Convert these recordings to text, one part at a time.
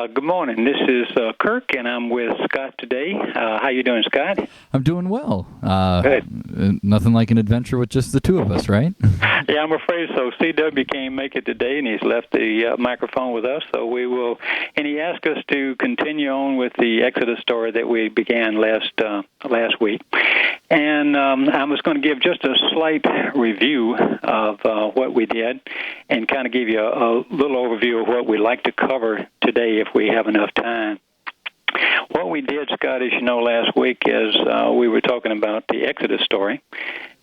Good morning. This is Kirk, and I'm with Scott today. How you doing, Scott? I'm doing well. Good. Nothing like an adventure with just the two of us, right? Yeah, I'm afraid so. CW can't make it today, and he's left the microphone with us, so we will. And he asked us to continue on with the Exodus story that we began last week. And I was going to give just a slight review of what we did and kind of give you a little overview of what we'd like to cover today if we have enough time. What we did, Scott, as you know, last week is we were talking about the Exodus story,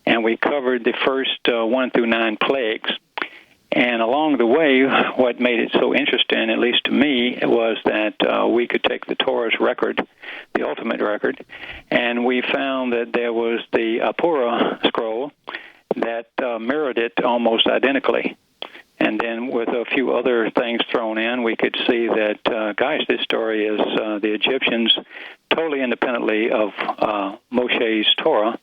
and we covered the first 1 through 9 plagues. And along the way, what made it so interesting, at least to me, was that we could take the Torah's record, the ultimate record, and we found that there was the Apura scroll that mirrored it almost identically. And then with a few other things thrown in, we could see that, this story is the Egyptians, totally independently of Moshe's Torah,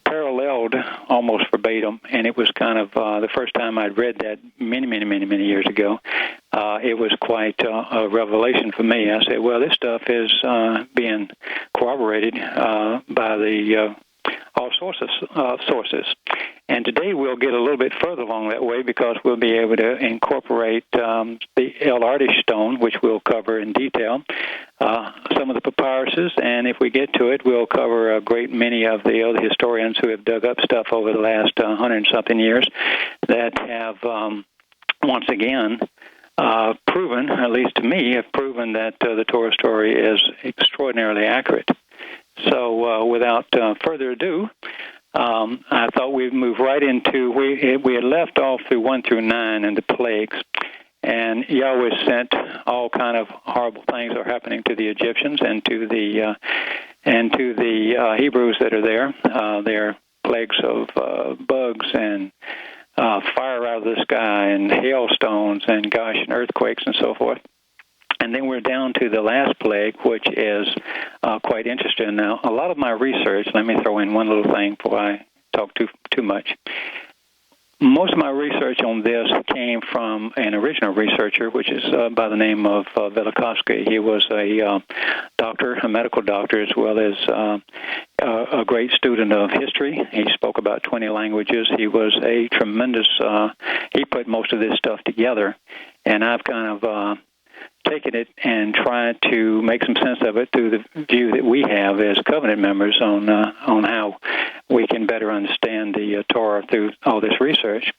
paralleled almost verbatim, and it was kind of the first time I'd read that many years ago. It was quite a revelation for me. I said, well, this stuff is being corroborated by the all sources. And today we'll get a little bit further along that way because we'll be able to incorporate the El-Ardish stone, which we'll cover in detail, some of the papyruses, and if we get to it, we'll cover a great many of the other historians who have dug up stuff over the last 100-something years that have, once again, proven, at least to me, have proven that the Torah story is extraordinarily accurate. So without further ado, I thought we'd move right into, we had left off through 1 through 9 and the plagues, and Yahweh sent all kind of horrible things are happening to the Egyptians and to the Hebrews that are there. They're plagues of bugs and fire out of the sky and hailstones and earthquakes and so forth. And then we're down to the last plague, which is quite interesting. Now, a lot of my research, let me throw in one little thing before I talk too much. Most of my research on this came from an original researcher, which is by the name of Velikovsky. He was a doctor, a medical doctor, as well as a great student of history. He spoke about 20 languages. He was a tremendous, he put most of this stuff together, and I've kind of taken it and tried to make some sense of it through the view that we have as covenant members on how we can better understand the Torah through all this research.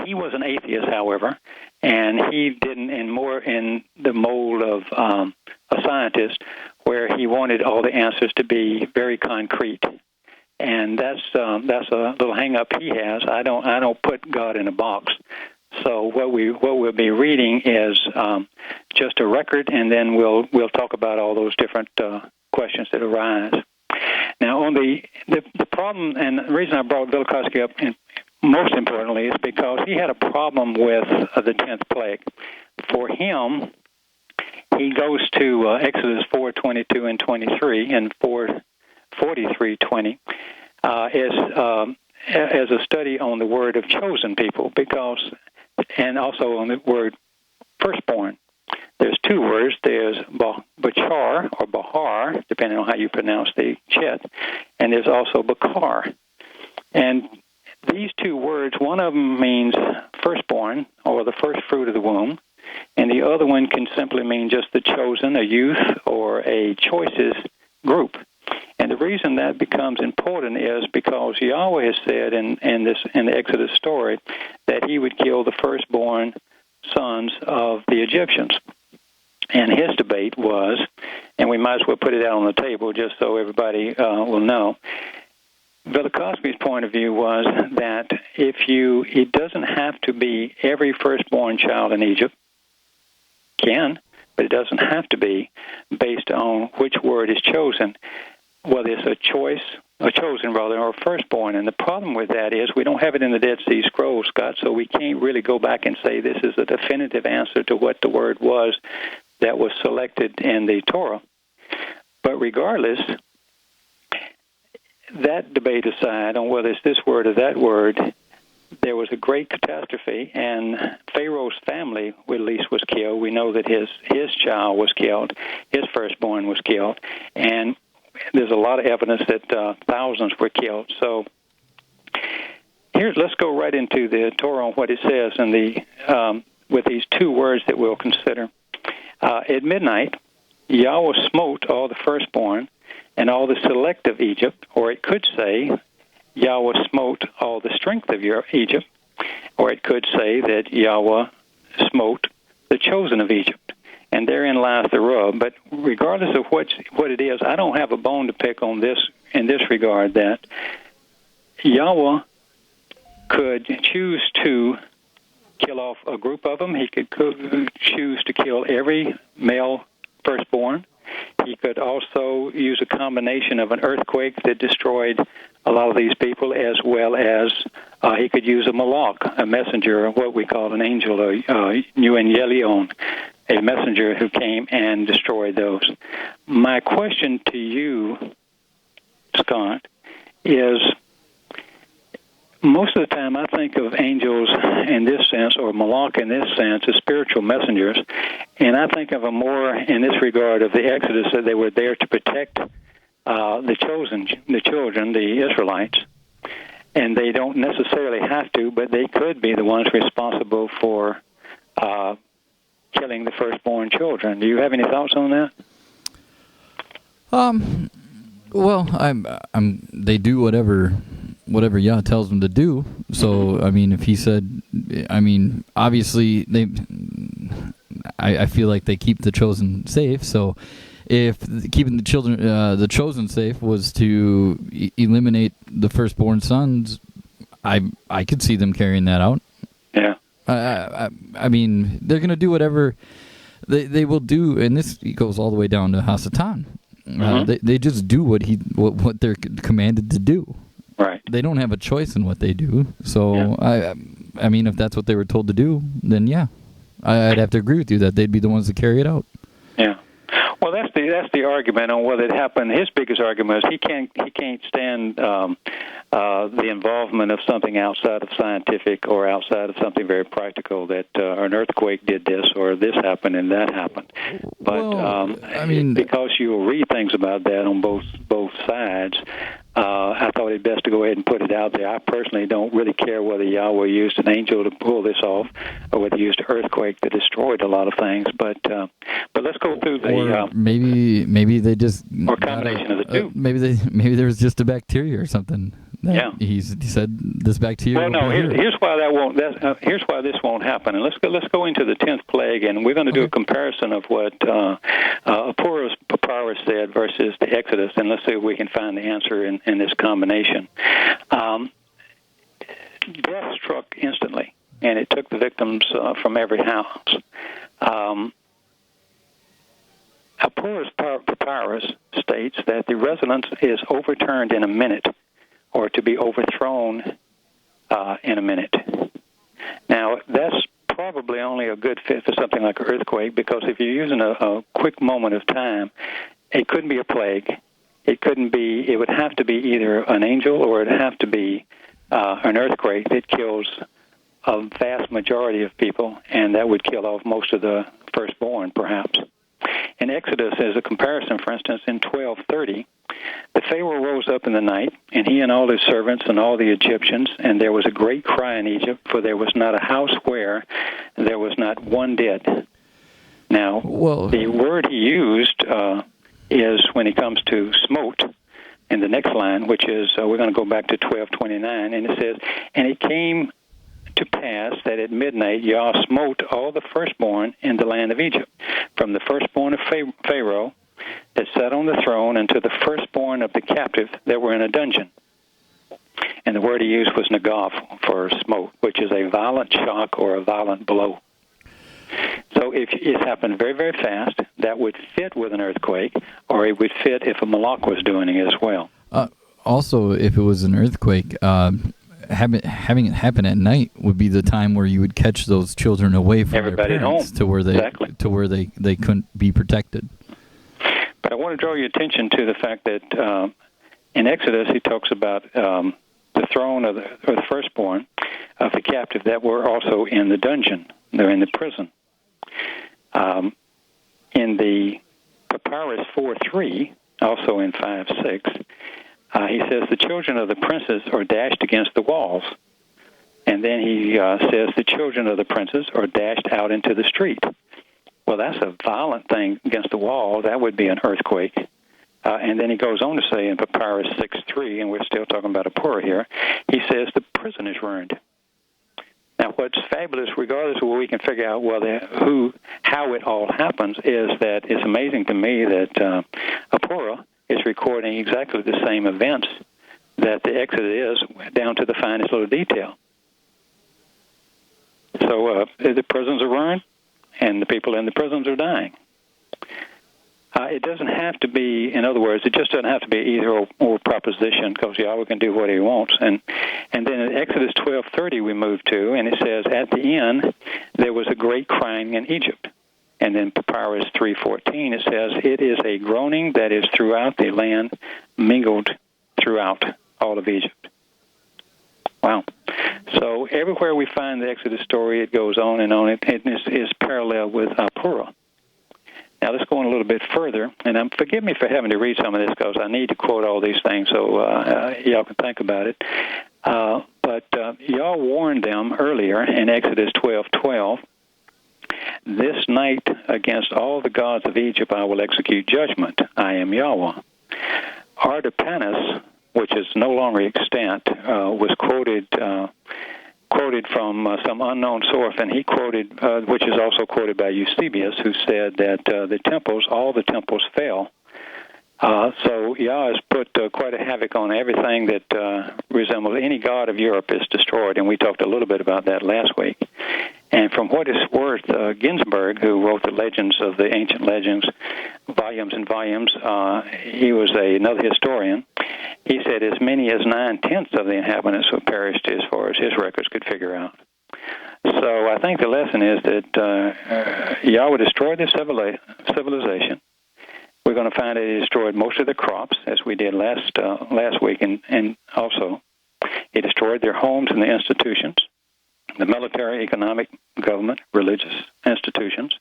He was an atheist, however, and he didn't, and more in the mold of a scientist, where he wanted all the answers to be very concrete. And that's a little hang-up he has. I don't put God in a box. So what we'll be reading is just a record, and then we'll talk about all those different questions that arise. Now, on the problem, and the reason I brought Velikovsky up, and most importantly, is because he had a problem with the 10th plague. For him, he goes to Exodus 4:22 and 23 and 4:43:20 as a study on the word of chosen people, and also on the word firstborn. There's two words. There's Bachar, or Bahar, depending on how you pronounce the chet, and there's also Bakar. And these two words, one of them means firstborn, or the first fruit of the womb, and the other one can simply mean just the chosen, a youth, or a choices group. And the reason that becomes important is because Yahweh has said in the Exodus story that he would kill the firstborn sons of the Egyptians. And his debate was, and we might as well put it out on the table just so everybody will know, Velikovsky's point of view was that it doesn't have to be every firstborn child in Egypt, but it doesn't have to be based on which word is chosen, whether it's a chosen or a firstborn. And the problem with that is we don't have it in the Dead Sea Scrolls, Scott, so we can't really go back and say this is a definitive answer to what the word was that was selected in the Torah. But regardless, that debate aside on whether it's this word or that word, there was a great catastrophe, and Pharaoh's family, at least, was killed. We know that his child was killed, his firstborn was killed, and there's a lot of evidence that thousands were killed. So let's go right into the Torah on what it says in the with these two words that we'll consider. At midnight, Yahweh smote all the firstborn and all the select of Egypt, or it could say Yahweh smote all the strength of Egypt, or it could say that Yahweh smote the chosen of Egypt. And therein lies the rub. But regardless of what it is, I don't have a bone to pick on this in this regard, that Yahweh could choose to kill off a group of them. He could choose to kill every male firstborn. He could also use a combination of an earthquake that destroyed a lot of these people, as well as he could use a malach, a messenger, what we call an angel, a Evangelion, a messenger who came and destroyed those. My question to you, Scott, is most of the time I think of angels in this sense, or malach in this sense, as spiritual messengers, and I think of them more in this regard of the Exodus, that they were there to protect the chosen, the children, the Israelites, and they don't necessarily have to, but they could be the ones responsible for killing the firstborn children. Do you have any thoughts on that? Well, they do whatever Yah tells them to do. So, I mean, if he said, I mean, obviously I feel like they keep the chosen safe. So, if keeping the chosen safe was to eliminate the firstborn sons, I could see them carrying that out. Yeah. I mean, they're going to do whatever they will do, and this goes all the way down to Hasatan. They just do what they're commanded to do. Right. They don't have a choice in what they do. So I mean, if that's what they were told to do, then yeah, I'd have to agree with you that they'd be the ones to carry it out. Yeah. Well, that's the argument on whether it happened. His biggest argument is he can't stand the involvement of something outside of scientific or outside of something very practical, that an earthquake did this or this happened and that happened. But I mean, because you will read things about that on both sides, I thought it best to go ahead and put it out there. I personally don't really care whether Yahweh used an angel to pull this off or whether he used an earthquake that destroyed a lot of things. But let's go through the maybe they just or combination of the two. Maybe there was just a bacteria or something. He said this bacteria. Well, no. Here's why that won't. Here's why this won't happen. And let's go into the 10th plague, and we're going to do a comparison of what Apurus Papyrus said versus the Exodus, and let's see if we can find the answer in this combination. Death struck instantly, and it took the victims from every house. Apurus Papyrus states that the residence is overturned in a minute, or to be overthrown in a minute. Now, that's probably only a good fit for something like an earthquake, because if you're using a quick moment of time, it couldn't be a plague. It would have to be either an angel or it would have to be an earthquake that kills a vast majority of people, and that would kill off most of the firstborn, perhaps. In Exodus, as a comparison, for instance, in 12:30, the Pharaoh rose up in the night, and he and all his servants and all the Egyptians, and there was a great cry in Egypt, for there was not a house where there was not one dead. Now, the word he used is when it comes to smote, in the next line, which is, we're going to go back to 12:29, and it says, and it came to pass that at midnight Yah smote all the firstborn in the land of Egypt, from the firstborn of Pharaoh that sat on the throne unto the firstborn of the captive that were in a dungeon. And the word he used was nagaf for smote, which is a violent shock or a violent blow. So if it happened very, very fast, that would fit with an earthquake, or it would fit if a malach was doing it as well. Also, if it was an earthquake, having it happen at night would be the time where you would catch those children away from everybody their parents home. To where they couldn't be protected. But I want to draw your attention to the fact that in Exodus he talks about the throne of the firstborn. of the captive that were also in the dungeon. They're in the prison. In the Papyrus 4:3, also in 5:6, he says the children of the princes are dashed against the walls. And then he says the children of the princes are dashed out into the street. Well, that's a violent thing against the wall. That would be an earthquake. And then he goes on to say in Papyrus 6:3, and we're still talking about Apura here, he says the prison is ruined. Now, what's fabulous, regardless of what we can figure out how it all happens, is that it's amazing to me that Apura is recording exactly the same events that the Exodus is, down to the finest little detail. So the prisons are ruined, and the people in the prisons are dying. It doesn't have to be, in other words, it just doesn't have to be either or proposition, because Yahweh can do what he wants. And then in Exodus 12:30 we move to, and it says, at the end there was a great crying in Egypt. And then Papyrus 3:14 it says, it is a groaning that is throughout the land, mingled throughout all of Egypt. Wow. So everywhere we find the Exodus story, it goes on and on. It is parallel with Apura. Now, let's go on a little bit further, and forgive me for having to read some of this because I need to quote all these things so y'all can think about it. But y'all warned them earlier in Exodus 12:12, this night against all the gods of Egypt I will execute judgment. I am Yahweh. Artapanus, which is no longer extant, was quoted from some unknown source, and he quoted, which is also quoted by Eusebius, who said that all the temples fell. So Yah has put quite a havoc on everything that resembles any god of Europe is destroyed, and we talked a little bit about that last week. And from what it's worth, Ginsburg, who wrote the Legends of the Ancient Legends, volumes and volumes, he was another historian. He said as many as 9/10 of the inhabitants were perished as far as his records could figure out. So I think the lesson is that Yahweh destroyed this civilization. We're going to find that he destroyed most of the crops, as we did last week, and also he destroyed their homes and the institutions, the military, economic, government, religious institutions,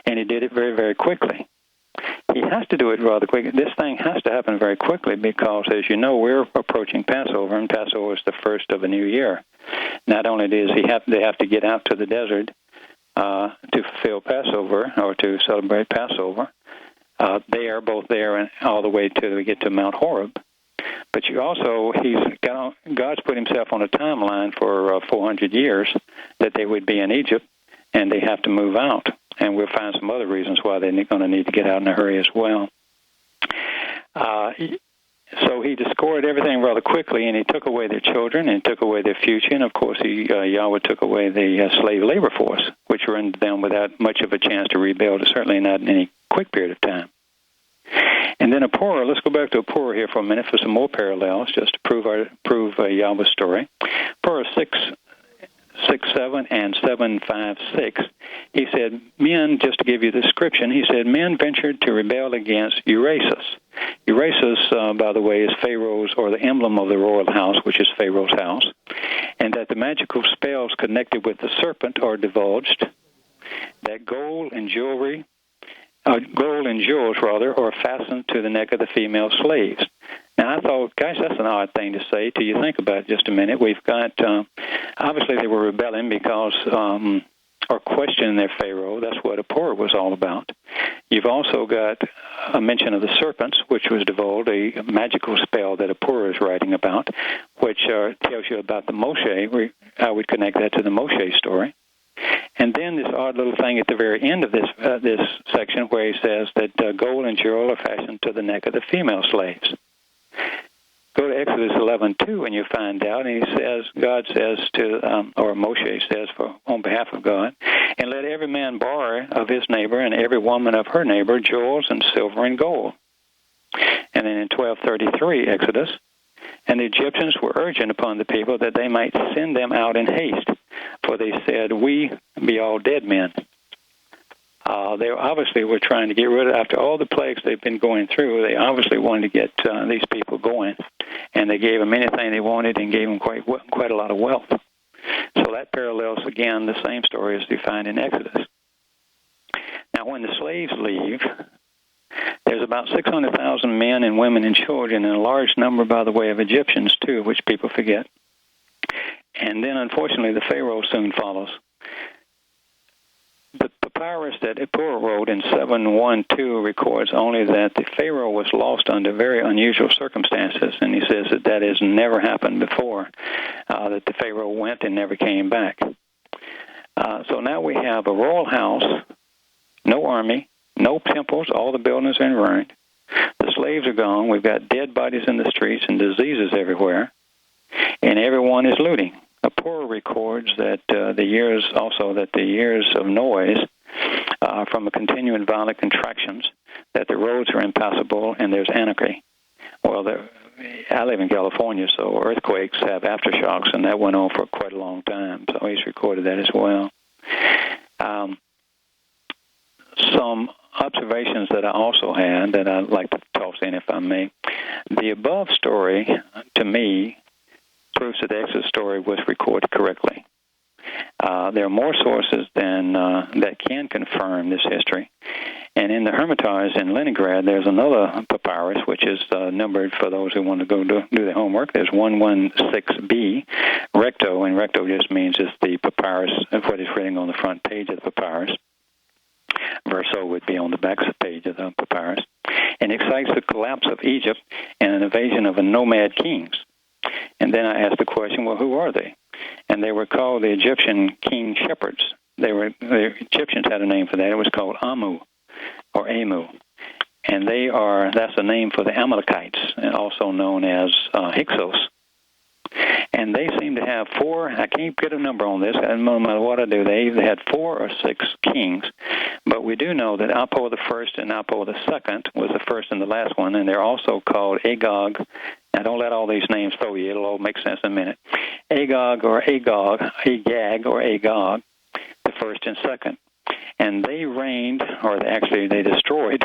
and he did it very, very quickly. He has to do it rather quickly. This thing has to happen very quickly because, as you know, we're approaching Passover, and Passover is the first of a new year. Not only does they have to get out to the desert to fulfill Passover or to celebrate Passover, they are both there and all the way till we get to Mount Horeb. But God's put himself on a timeline for 400 years that they would be in Egypt, and they have to move out. And we'll find some other reasons why they're going to need to get out in a hurry as well. So he destroyed everything rather quickly, and he took away their children, and he took away their future, and of course Yahweh took away the slave labor force, which rendered them without much of a chance to rebuild, certainly not in any quick period of time. And then Apura, let's go back to Apura here for a minute for some more parallels, just to prove Yahweh's story. Apura 6:7 and 7:5-6. He said, men, just to give you the description, he said, men ventured to rebel against Urasus. Urasus, by the way, is Pharaoh's, or the emblem of the royal house, which is Pharaoh's house, and that the magical spells connected with the serpent are divulged, that gold and jewels, are fastened to the neck of the female slaves. Now, I thought, gosh, that's an odd thing to say till you think about it just a minute. We've got, obviously they were rebelling because, or questioning their Pharaoh. That's what Apura was all about. You've also got a mention of the serpents, which was divulged, a magical spell that Apura is writing about, which tells you about the Moshe. I would connect that to the Moshe story. And then this odd little thing at the very end of this section where he says that gold and jewel are fashioned to the neck of the female slaves. Go to Exodus 11:2 and you find out, and he says, God says to, or Moshe says on behalf of God, and let every man borrow of his neighbor and every woman of her neighbor jewels and silver and gold. And then in 12:33, Exodus, and the Egyptians were urgent upon the people that they might send them out in haste, for they said, we be all dead men. They obviously were trying to get rid of, after all the plagues they've been going through, they obviously wanted to get these people going, and they gave them anything they wanted and gave them quite a lot of wealth. So that parallels, again, the same story as defined in Exodus. Now, when the slaves leave, there's about 600,000 men and women and children, and a large number, by the way, of Egyptians, too, which people forget. And then, unfortunately, the Pharaoh soon follows. The papyrus that Epur wrote in 712 records only that the Pharaoh was lost under very unusual circumstances, and he says that has never happened before, that the Pharaoh went and never came back. So now we have a royal house, no army, no temples, all the buildings are ruined. The slaves are gone. We've got dead bodies in the streets and diseases everywhere, and everyone is looting. Epur records that the years of noise from a continuing violent contractions, that the roads are impassable and there's anarchy. Well, I live in California, so earthquakes have aftershocks, and that went on for quite a long time. So he's recorded that as well. Some observations that I also had that I'd like to toss in, if I may. The above story, to me, proves that the Exodus story was recorded correctly. There are more sources that can confirm this history. And in the Hermitage in Leningrad, there's another papyrus, which is numbered for those who want to go do the homework. There's 116b, recto, and recto just means it's the papyrus of what is written on the front page of the papyrus. Verso would be on the back page of the papyrus. And it cites the collapse of Egypt and an invasion of a nomad kings. And then I asked the question, well, who are they? And they were called the Egyptian king shepherds. The Egyptians had a name for that. It was called Amu, or Amu. And that's the name for the Amalekites, also known as Hyksos. And they seem to have four, I can't get a number on this, no matter what I do, they either had 4 or 6 kings. But we do know that Apo the first and Apo the second was the first and the last one, and they're also called Agag. Now, don't let all these names throw you. It'll all make sense in a minute. Agag, the first and second. And they reigned, or they destroyed.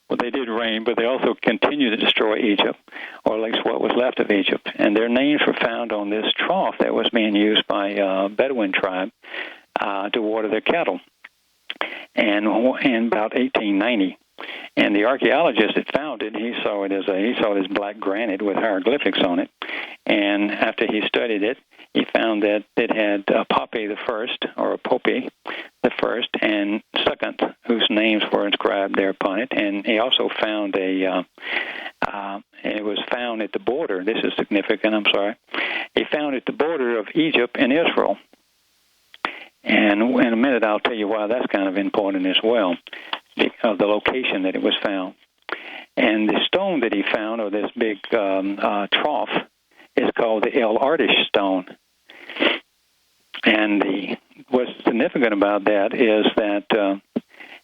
Well, they did reign, but they also continued to destroy Egypt, or at least what was left of Egypt. And their names were found on this trough that was being used by a Bedouin tribe to water their cattle. And in about 1890, and the archaeologist that found it, he saw this black granite with hieroglyphics on it. And after he studied it, he found that it had Poppy the first, or Poppy the first and second, whose names were inscribed there upon it. And he also found it was found at the border. This is significant, He found at the border of Egypt and Israel. And in a minute, I'll tell you why that's kind of important as well, of the location that it was found. And the stone that he found, or this big trough, is called the al-Ardish stone. And what's significant about that is that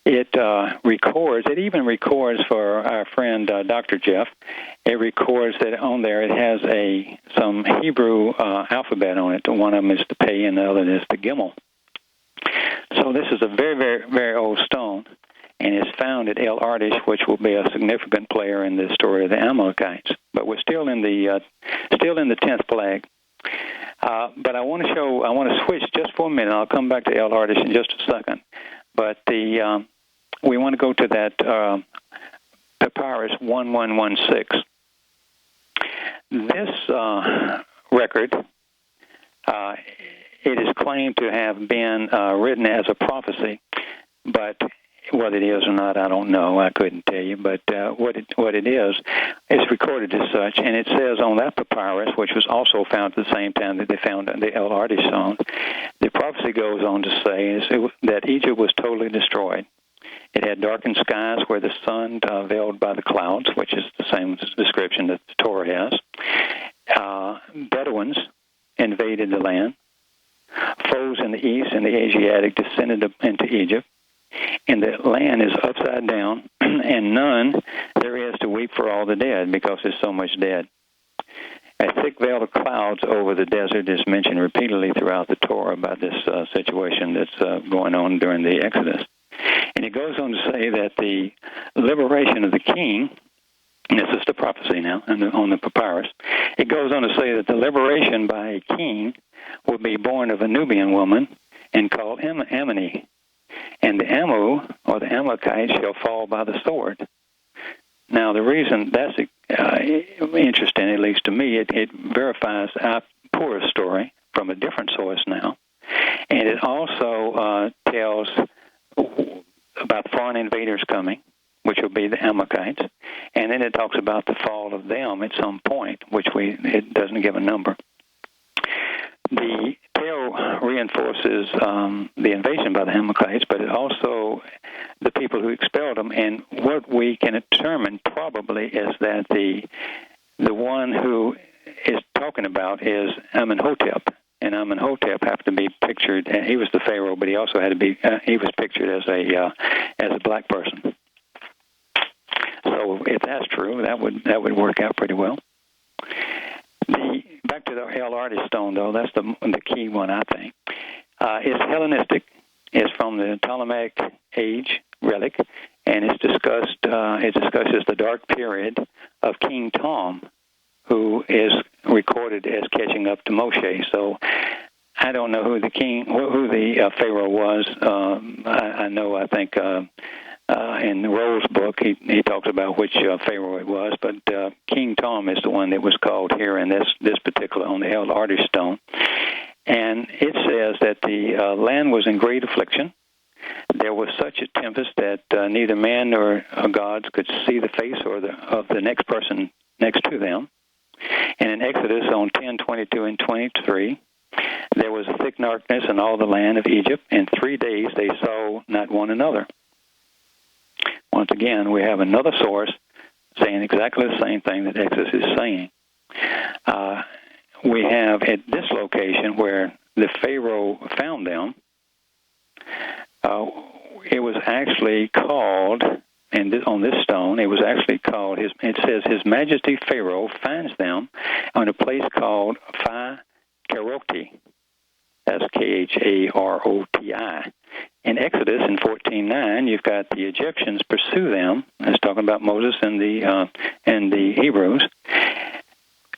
it even records for our friend Dr. Jeff, it records that on there it has some Hebrew alphabet on it. One of them is the Pei and the other is the Gimel. So this is a very, very, very old stone, and is found at al-Ardish, which will be a significant player in the story of the Amalekites. But we're still in the 10th plague. But I want to switch just for a minute. I'll come back to al-Ardish in just a second. But we want to go to that papyrus 1116. This record, it is claimed to have been written as a prophecy, but whether it is or not, I don't know. I couldn't tell you. But what it is, it's recorded as such, and it says on that papyrus, which was also found at the same time that they found the al-Ardish stone, the prophecy goes on to say that Egypt was totally destroyed. It had darkened skies where the sun veiled by the clouds, which is the same description that the Torah has. Bedouins invaded the land. Foes in the east and the Asiatic descended into Egypt. And the land is upside down, and none there is to weep for all the dead, because there's so much dead. A thick veil of clouds over the desert is mentioned repeatedly throughout the Torah about this situation that's going on during the Exodus. And it goes on to say that the liberation of the king, and this is the prophecy now on the papyrus, It goes on to say that the liberation by a king will be born of a Nubian woman and called Amini. And the Amu, or the Amalekites, shall fall by the sword. Now, the reason that's interesting, at least to me, it verifies our Purim story from a different source now. And it also tells about foreign invaders coming, which will be the Amalekites. And then it talks about the fall of them at some point, which it doesn't give a number. The tale reinforces the invasion by the Amalekites, but it also the people who expelled them. And what we can determine probably is that the one who is talking about is Amenhotep. And Amenhotep have to be pictured. And he was the pharaoh, but he also had to be. He was pictured as a black person. So if that's true, that would work out pretty well. Back to the al-Ardi stone, though, that's the key one, I think. It's Hellenistic. It's from the Ptolemaic age relic, and it's discussed. It discusses the dark period of King Tom, who is recorded as catching up to Moshe. So I don't know who the pharaoh was. I know. I think in Roll's book he talks about which pharaoh it was, but King Tom is the one that was called here in this particular on the al-Ardi stone. And it says that the land was in great affliction. There was such a tempest that neither man nor gods could see the face of the next person next to them. And in Exodus on 10:22 and 23, there was a thick darkness in all the land of Egypt, and 3 days they saw not one another. Once again, we have another source saying exactly the same thing that Exodus is saying. We have at this location where the Pharaoh found them, it was actually called, and on this stone, it was actually called, it says, His Majesty Pharaoh finds them on a place called Phi-Karoti. That's Kharoti. In Exodus in 14:9, you've got the Egyptians pursue them. It's talking about Moses and the Hebrews.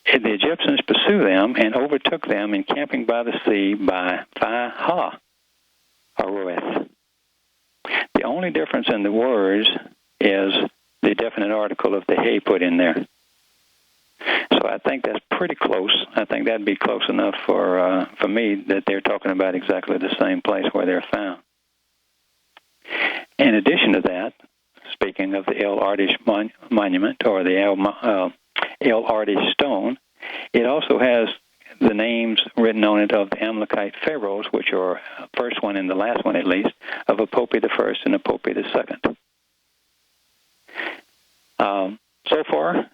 The Egyptians pursue them and overtook them encamping by the sea by Phi-Ha-Haroeth. The only difference in the words is the definite article of the hay put in there. So I think that's pretty close. I think that'd be close enough for me that they're talking about exactly the same place where they're found. In addition to that, speaking of the al-Ardi monument or the al-Ardi stone, it also has the names written on it of the Amalekite pharaohs, which are first one and the last one at least, of Apopi the first and Apopi the second. So far,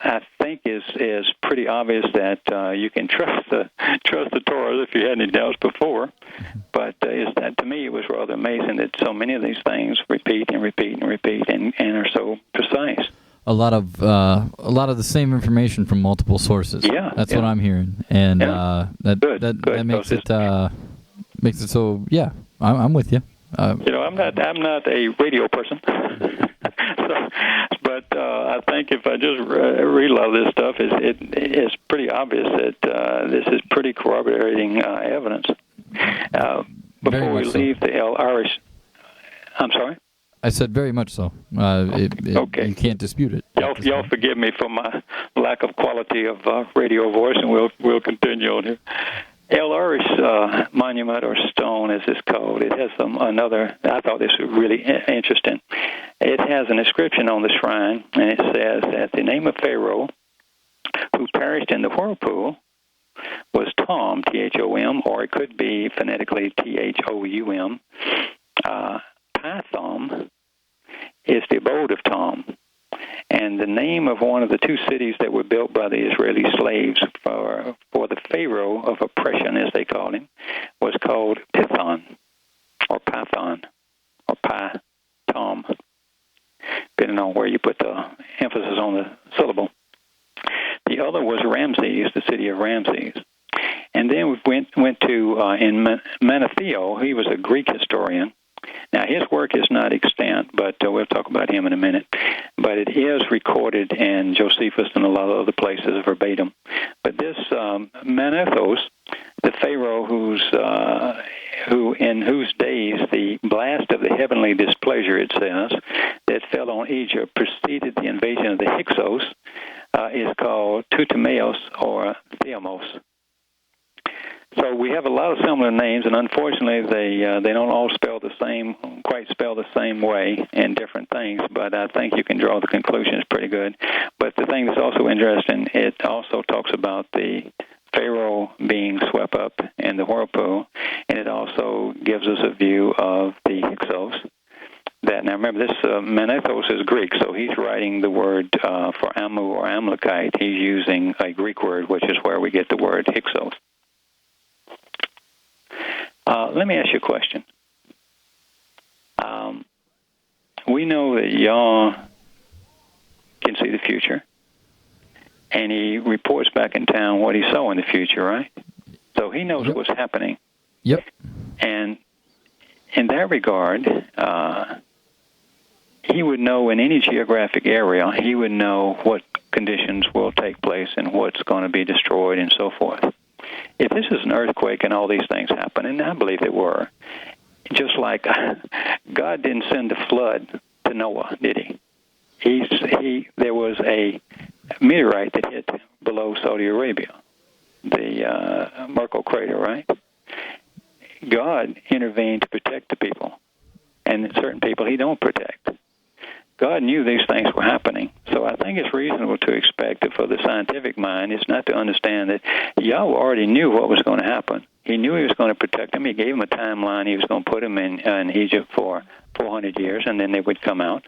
I think is pretty obvious that you can trust the Torah if you had any doubts before. But to me, it was rather amazing that so many of these things repeat and repeat and repeat and are so precise. A lot of the same information from multiple sources. Yeah, that's what I'm hearing, and that makes it so. Yeah, I'm with you. I'm not a radio person, but I think if I just read a lot of this stuff, it's pretty obvious that this is pretty corroborating evidence. Before we leave the Irish, I'm sorry. I said very much so. Okay. You can't dispute it. Y'all forgive me for my lack of quality of radio voice, and we'll continue on here. al-Arish monument or stone, as it's called, it has another. I thought this was really interesting. It has an inscription on the shrine, and it says that the name of Pharaoh who perished in the whirlpool was Tom, Thom, or it could be phonetically Thoum. Pithom is the abode of Tom. And the name of one of the two cities that were built by the Israeli slaves for the Pharaoh of oppression, as they called him, was called Pithon, or Python, or Pi-Tom, depending on where you put the emphasis on the syllable. The other was Ramses, the city of Ramses. And then we went to, in Manetho, he was a Greek historian, Now, his work is not extant, but we'll talk about him in a minute. But it is recorded in Josephus and a lot of other places verbatim. But this Manethos, the Pharaoh in whose days the blast of the heavenly displeasure, it says, that fell on Egypt preceded the invasion of the Hyksos, is called Ptolemaios or Theamos. So we have a lot of similar names, and unfortunately, they don't all quite spell the same way in different things. But I think you can draw the conclusions pretty good. But the thing that's also interesting, it also talks about the Pharaoh being swept up in the whirlpool, and it also gives us a view of the Hyksos. Now remember, this Manethos is Greek, so he's writing the word for Amu or Amalekite. He's using a Greek word, which is where we get the word Hyksos. Let me ask you a question. We know that Yah can see the future, and he reports back in town what he saw in the future, right? So he knows what's happening. Yep. And in that regard, he would know in any geographic area, he would know what conditions will take place and what's going to be destroyed and so forth. If this is an earthquake and all these things happen, and I believe they were, just like God didn't send a flood to Noah, did he? There was a meteorite that hit below Saudi Arabia, the Merkel crater, right? God intervened to protect the people, and certain people he don't protect. God knew these things were happening, so I think it's reasonable to expect that for the scientific mind, it's not to understand that Yahweh already knew what was going to happen. He knew he was going to protect them. He gave them a timeline. He was going to put them in Egypt for 400 years, and then they would come out.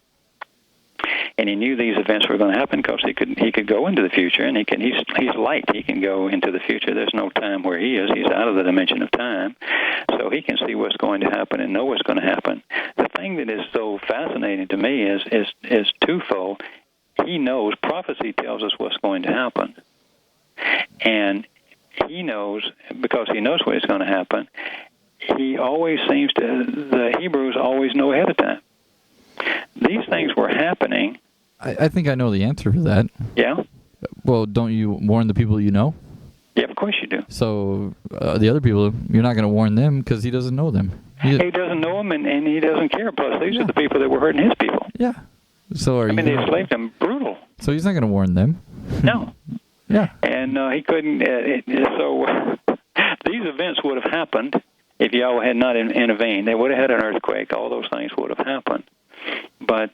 And he knew these events were going to happen because he could go into the future, and he's light. He can go into the future. There's no time where he is. He's out of the dimension of time, so he can see what's going to happen and know what's going to happen. The thing that is so fascinating to me is twofold. He knows. Prophecy tells us what's going to happen, and he knows because he knows what is going to happen. He always seems to. The Hebrews always know ahead of time. These things were happening. I think I know the answer for that. Yeah? Well, don't you warn the people you know? Yeah, of course you do. So the other people, you're not going to warn them because he doesn't know them. He doesn't know them, and he doesn't care. Plus, these are the people that were hurting his people. Yeah. So they enslaved them brutal. So he's not going to warn them. No. Yeah. And he couldn't. So these events would have happened if Yahweh had not intervened. They would have had an earthquake. All those things would have happened. But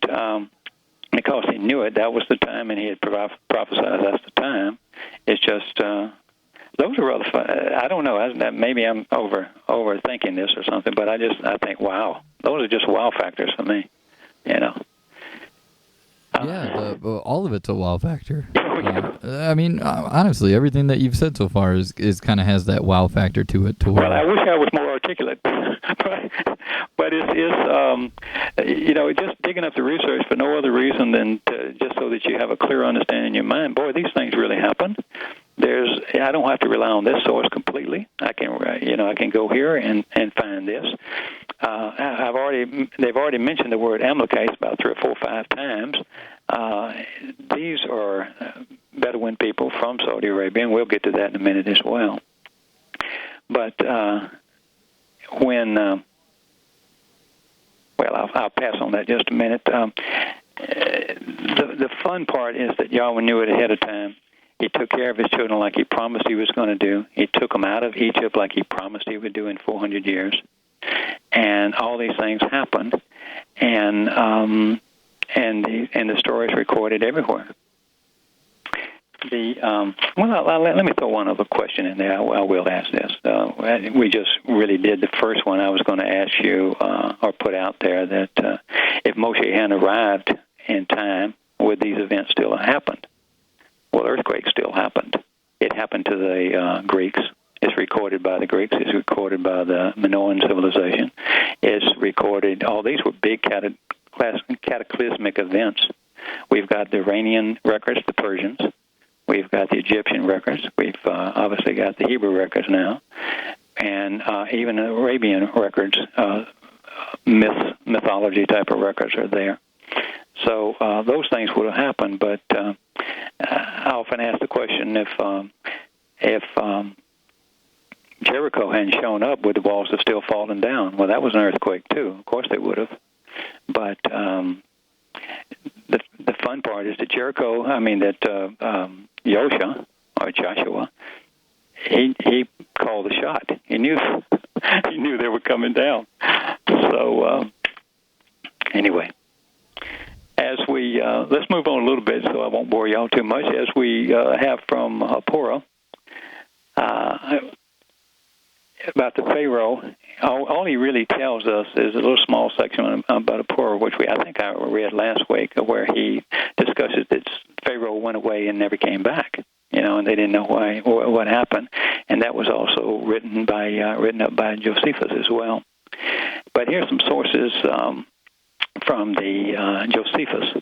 because he knew it, that was the time, and he had prophesied that's the time. It's just those are rather fun. I don't know. Maybe I'm overthinking this or something, but I think, wow, those are just wow factors for me. You know. Yeah, all of it's a wow factor. I mean, honestly, everything that you've said so far is kind of has that wow factor to it. Well, I wish I was more articulate, but it's just digging up the research for no other reason than just so that you have a clear understanding in your mind. Boy, these things really happen. I don't have to rely on this source completely. I can go here and find this. They've already mentioned the word Amalekites about 3 or 4 or 5 times. These are Bedouin people from Saudi Arabia, and we'll get to that in a minute as well. But I'll pass on that just a minute. The fun part is that Yahweh knew it ahead of time. He took care of his children like he promised he was going to do. He took them out of Egypt like he promised he would do in 400 years. And all these things happened, and the story is recorded everywhere. Let me throw one other question in there. I will ask this. We just really did the first one. I was going to ask you or put out there that if Moshe hadn't arrived in time, would these events still have happened? Well, earthquakes still happened. It happened to the Greeks. It's recorded by the Greeks. It's recorded by the Minoan civilization. It's recorded. All these were big cataclysmic events. We've got the Iranian records, the Persians. We've got the Egyptian records. We've obviously got the Hebrew records now. And even the Arabian records mythology type of records are there. So those things would have happened, but I often ask the question if Jericho hadn't shown up, would the walls have still fallen down? Well, that was an earthquake too. Of course they would have. But the fun part is that Joshua, he called the shot. He knew they were coming down. So anyway, as we let's move on a little bit, so I won't bore y'all too much. As we have from Porah about the Pharaoh, all he really tells us is a little small section about Porah, which I think I read last week, where he discusses that Pharaoh went away and never came back. And they didn't know what happened, and that was also written up by Josephus as well. But here's some sources from the Josephus,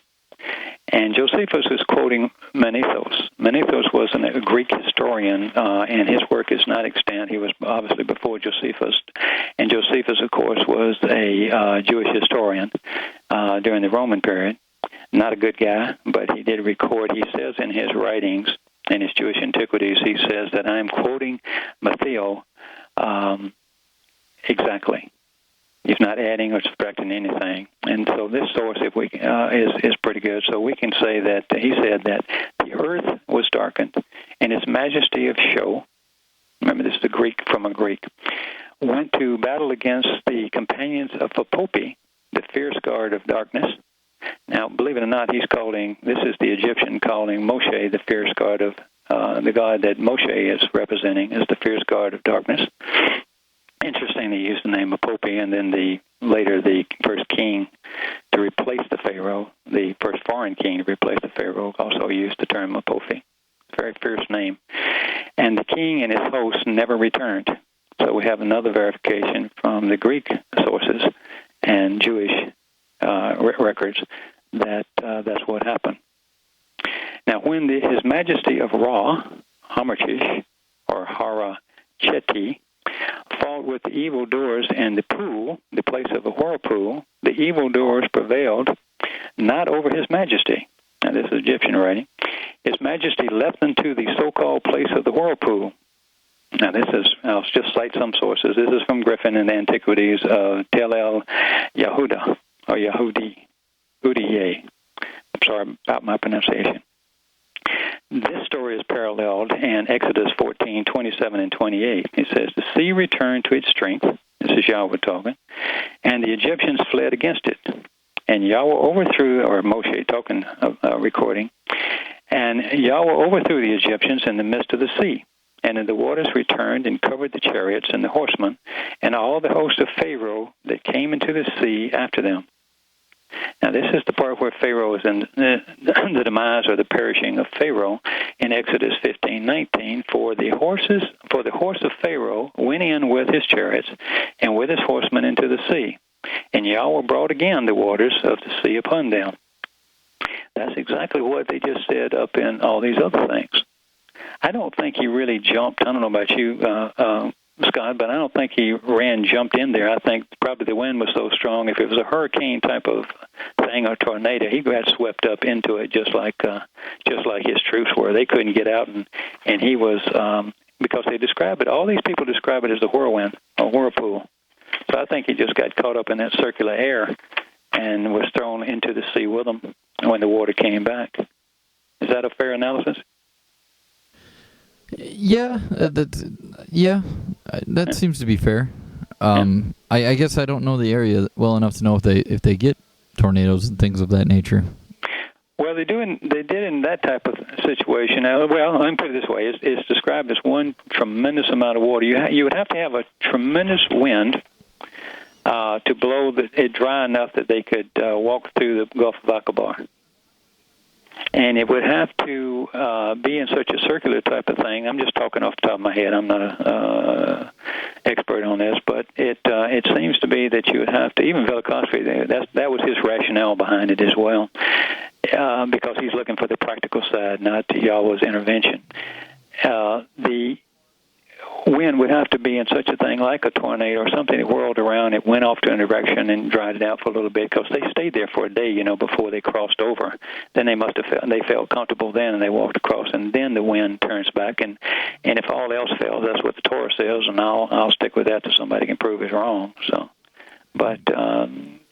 and Josephus is quoting Manethos. Manethos was a Greek historian, and his work is not extant. He was obviously before Josephus, and Josephus, of course, was a Jewish historian during the Roman period. Not a good guy, but he did record. He says in his writings, in his Jewish Antiquities, he says that I'm quoting Matthew exactly. He's not adding or subtracting anything. And so this source is pretty good. So we can say that he said that the earth was darkened, and its majesty of show, remember this is from a Greek, went to battle against the companions of Poppy, the fierce guard of darkness. Now, believe it or not, this is the Egyptian calling Moshe the fierce guard of, the god that Moshe is representing is the fierce guard of darkness. Interesting, they used the name of Poppy, and then later the first king to replace the Pharaoh, the first foreign king to replace the Pharaoh, also used the term Poppy. Very fierce name. And the king and his host never returned. So we have another verification from the Greek sources and Jewish records that that's what happened. Now, when His Majesty of Ra, Hamartish, or Hara Cheti, fought with the evildoers in the pool, the place of the whirlpool, the evildoers prevailed not over His Majesty. Now, this is Egyptian writing. His Majesty left them to the so-called place of the whirlpool. Now, I'll just cite some sources. This is from Griffin in the Antiquities of Tel El Yehuda, or Yehudi. I'm sorry about my pronunciation. This story is paralleled in Exodus 14, 27 and 28. It says, the sea returned to its strength. This is Yahowah talking. And the Egyptians fled against it. And Yahowah overthrew, or Moshe talking, recording, and Yahowah overthrew the Egyptians in the midst of the sea. And the waters returned and covered the chariots and the horsemen, and all the host of Pharaoh that came into the sea after them. Now, this is the part where Pharaoh is in the demise or the perishing of Pharaoh in Exodus 15:19. For the horse of Pharaoh went in with his chariots and with his horsemen into the sea, and Yahowah brought again the waters of the sea upon them. That's exactly what they just said up in all these other things. I don't think he really jumped. I don't know about you, Scott, but I don't think he jumped in there. I think probably the wind was so strong. If it was a hurricane type of thing or tornado, he got swept up into it just like his troops were. They couldn't get out, and he was because they describe it. All these people describe it as a whirlwind, a whirlpool. So I think he just got caught up in that circular air and was thrown into the sea with them when the water came back. Is that a fair analysis? Yeah, that seems to be fair. I guess I don't know the area well enough to know if they get tornadoes and things of that nature. Well, they did in that type of situation. Well, let me put it this way: it's described as one tremendous amount of water. You would have to have a tremendous wind to blow it dry enough that they could walk through the Gulf of Aqaba. And it would have to be in such a circular type of thing. I'm just talking off the top of my head. I'm not an expert on this, but it seems to be that you would have to, even Velikovsky, that was his rationale behind it as well, because he's looking for the practical side, not Yahowah's intervention. wind would have to be in such a thing like a tornado or something that whirled around. It went off to a direction and dried it out for a little bit because they stayed there for a day, before they crossed over. Then they must have felt comfortable then, and they walked across, and then the wind turns back. And if all else fails, that's what the Torah says, and I'll stick with that till somebody can prove it's wrong. So, but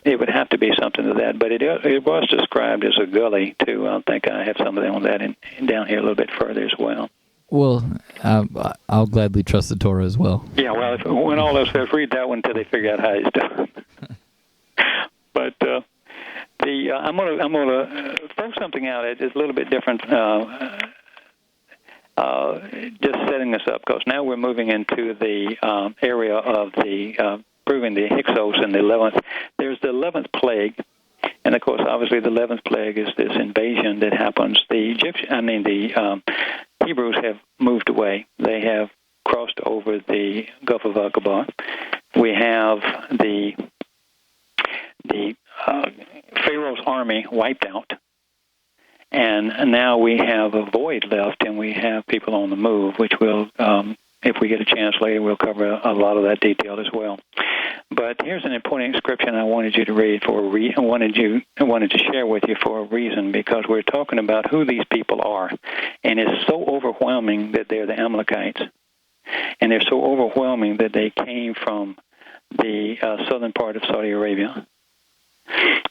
it would have to be something to that. But it was described as a gully too. I think I have some of that on that down here a little bit further as well. Well, I'll gladly trust the Torah as well. Yeah, well, when all else fails, read that one until they figure out how it's done. But I'm gonna throw something out. It's a little bit different. Just setting this up because now we're moving into the area of the proving the Hyksos in the 11th. There's the 11th plague. And of course, obviously, the 11th plague is this invasion that happens. The Hebrews have moved away. They have crossed over the Gulf of Aqaba. We have the Pharaoh's army wiped out, and now we have a void left, and we have people on the move, which will, if we get a chance later, we'll cover a lot of that detail as well. But here's an important inscription I wanted you to read for I wanted to share with you for a reason, because we're talking about who these people are, and it's so overwhelming that they're the Amalekites, and they're so overwhelming that they came from the southern part of Saudi Arabia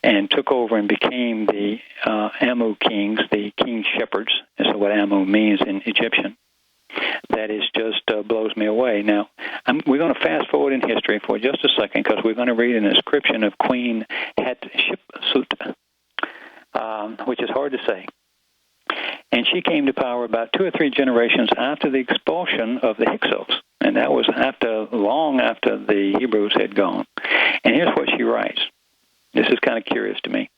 and took over and became the Amu kings, the king shepherds. That's what Amu means in Egyptian. That is just blows me away. Now, we're going to fast forward in history for just a second because we're going to read an inscription of Queen Hatshepsut, which is hard to say. And she came to power about 2 or 3 generations after the expulsion of the Hyksos, and that was long after the Hebrews had gone. And here's what she writes. This is kind of curious to me.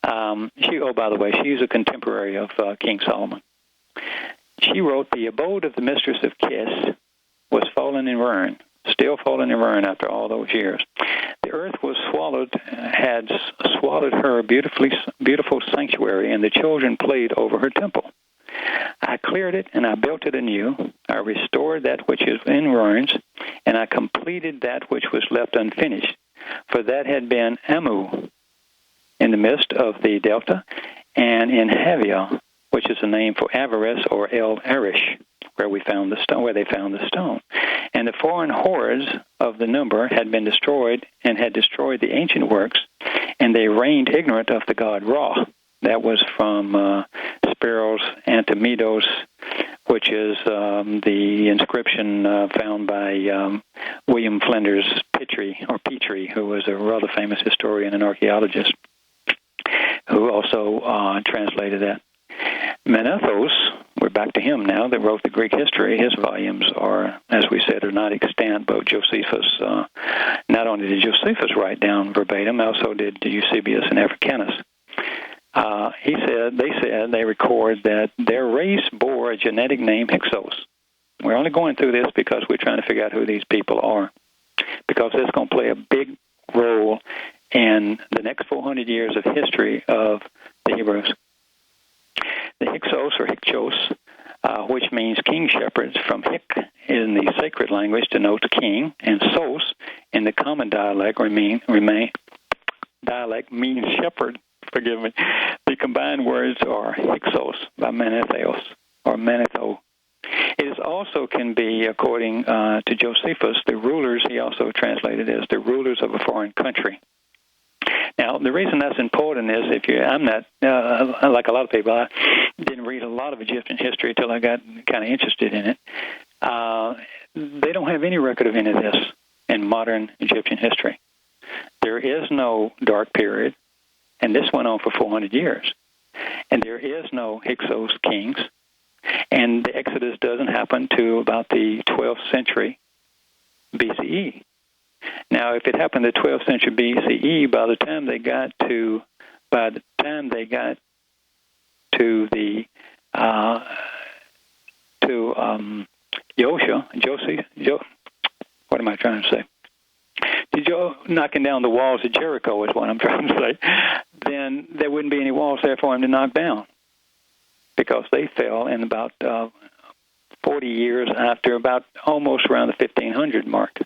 By the way, she's a contemporary of King Solomon. She wrote, "The abode of the mistress of Kish was fallen in ruin, still fallen in ruin after all those years. The earth had swallowed her beautiful sanctuary, and the children played over her temple. I cleared it, and I built it anew. I restored that which is in ruins, and I completed that which was left unfinished. For that had been Amu in the midst of the delta, and in Havia, which is a name for Avaris or El Arish, where they found the stone. And the foreign hordes of the number had been destroyed and had destroyed the ancient works, and they reigned ignorant of the god Ra." That was from Spiros Antimidos, which is the inscription found by William Flinders Petrie, who was a rather famous historian and archaeologist, who also translated that. Manethos, we're back to him now, that wrote the Greek history. His volumes are, as we said, are not extant, but Josephus, not only did Josephus write down verbatim, also did Eusebius and Africanus. They record that their race bore a genetic name Hyksos. We're only going through this because we're trying to figure out who these people are, because it's going to play a big role in the next 400 years of history of the Hebrews. The Hyksos or Hyksos, which means king shepherds, from Hyk in the sacred language denotes king, and Sos in the common dialect means shepherd. Forgive me. The combined words are Hyksos by Manethos or Manetho. It also can be, according to Josephus, the rulers. He also translated as the rulers of a foreign country. Now, the reason that's important is I'm not, like a lot of people, I didn't read a lot of Egyptian history until I got kind of interested in it. They don't have any record of any of this in modern Egyptian history. There is no dark period, and this went on for 400 years. And there is no Hyksos kings, and the Exodus doesn't happen to about the 12th century BCE. Now, if it happened in the 12th century BCE, by the time they got to what am I trying to say? Knocking down the walls of Jericho is what I'm trying to say. Then there wouldn't be any walls there for him to knock down, because they fell in about 40 years after about almost around the 1500 mark.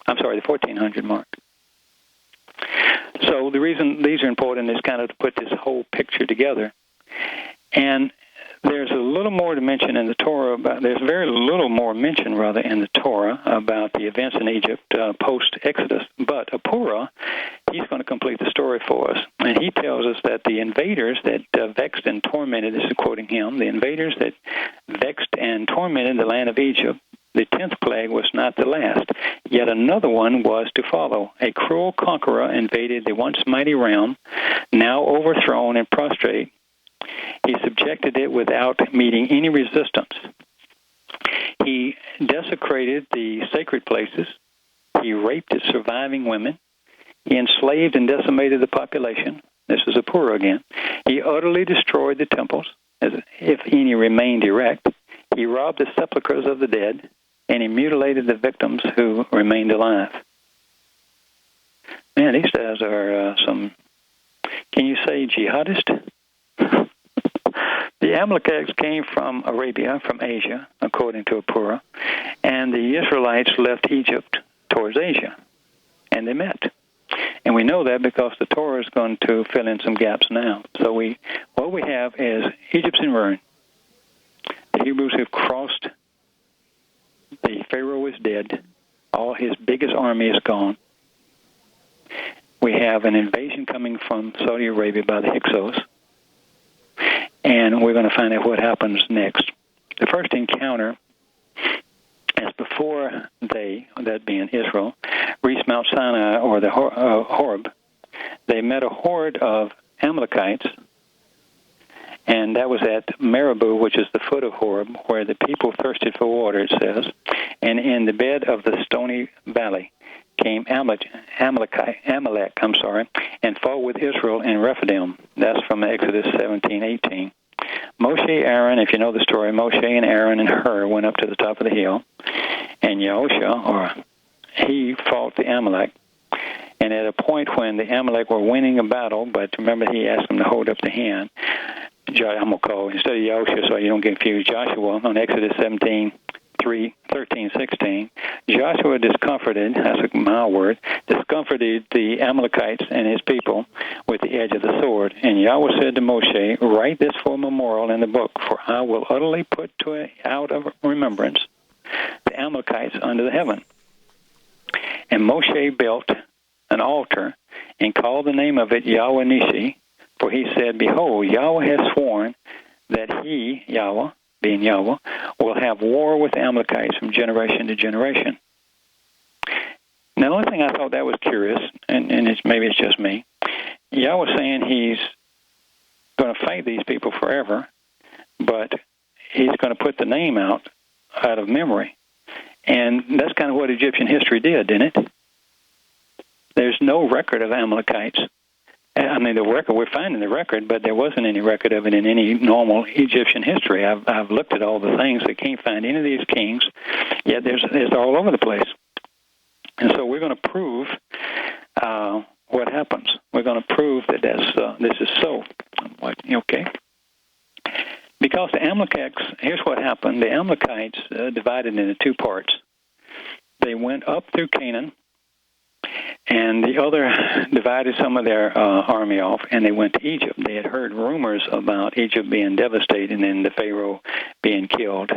I'm sorry, the 1400 mark. So the reason these are important is kind of to put this whole picture together. And there's a little more to mention in the Torah about, there's very little more mention, rather, in the Torah about the events in Egypt post-Exodus. But Apurah, he's going to complete the story for us. And he tells us that the invaders that vexed and tormented, this is quoting him, the invaders that vexed and tormented the land of Egypt, the 10th plague was not the last. Yet another one was to follow. A cruel conqueror invaded the once mighty realm, now overthrown and prostrate. He subjected it without meeting any resistance. He desecrated the sacred places. He raped its surviving women. He enslaved and decimated the population. This is Apurah again. He utterly destroyed the temples, as if any remained erect. He robbed the sepulchres of the dead, and he mutilated the victims who remained alive. Man, these guys are some, can you say jihadist? The Amalekites came from Arabia, from Asia, according to Apurah, and the Israelites left Egypt towards Asia, and they met. And we know that because the Torah is going to fill in some gaps now. So what we have is Egypt's in ruin. The Hebrews have crossed. The Pharaoh is dead. All his biggest army is gone. We have an invasion coming from Saudi Arabia by the Hyksos. And we're going to find out what happens next. The first encounter is before they, that being Israel, reached Mount Sinai or the Horeb. They met a horde of Amalekites, and that was at Meribah, which is the foot of Horeb, where the people thirsted for water, it says. And in the bed of the stony valley came Amalek, and fought with Israel in Rephidim. That's from Exodus 17:18. Moshe, Aaron, if you know the story, Moshe and Aaron and Hur went up to the top of the hill, and Yahushua, he fought the Amalek. And at a point when the Amalek were winning a battle, but remember he asked them to hold up the hand, I'm going to call, instead of Yahushua, so you don't get confused, Joshua on Exodus 13:16, Joshua discomforted, that's a mild word, discomforted the Amalekites and his people with the edge of the sword. And Yahweh said to Moshe, write this for a memorial in the book, for I will utterly put out of remembrance the Amalekites under the heaven. And Moshe built an altar and called the name of it Yahweh Nisi, for he said, behold, Yahweh has sworn that he, Yahweh, being Yahweh, will have war with the Amalekites from generation to generation. Now, the only thing I thought that was curious, and maybe it's just me, Yahweh saying he's going to fight these people forever, but he's going to put the name out of memory. And that's kind of what Egyptian history did, didn't it? There's no record of Amalekites. I mean, the record, we're finding the record, but there wasn't any record of it in any normal Egyptian history. I've looked at all the things. I can't find any of these kings, yet they're all over the place. And so we're going to prove what happens. We're going to prove that this is so. Okay? Because the Amalekites, here's what happened. The Amalekites divided into two parts. They went up through Canaan, and the other divided some of their army off, and they went to Egypt. They had heard rumors about Egypt being devastated and the Pharaoh being killed.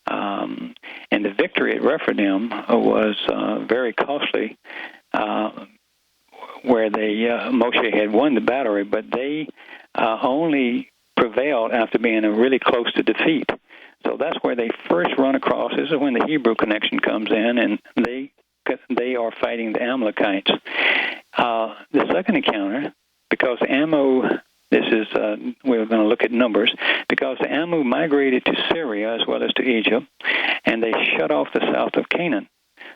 And the victory at Rephidim was very costly, where Moshe had won the battle, but they only prevailed after being really close to defeat. So that's where they first run across. This is when the Hebrew connection comes in, and they are fighting the Amalekites. The second encounter, because we're going to look at numbers, because the Amu migrated to Syria as well as to Egypt, and they shut off the south of Canaan.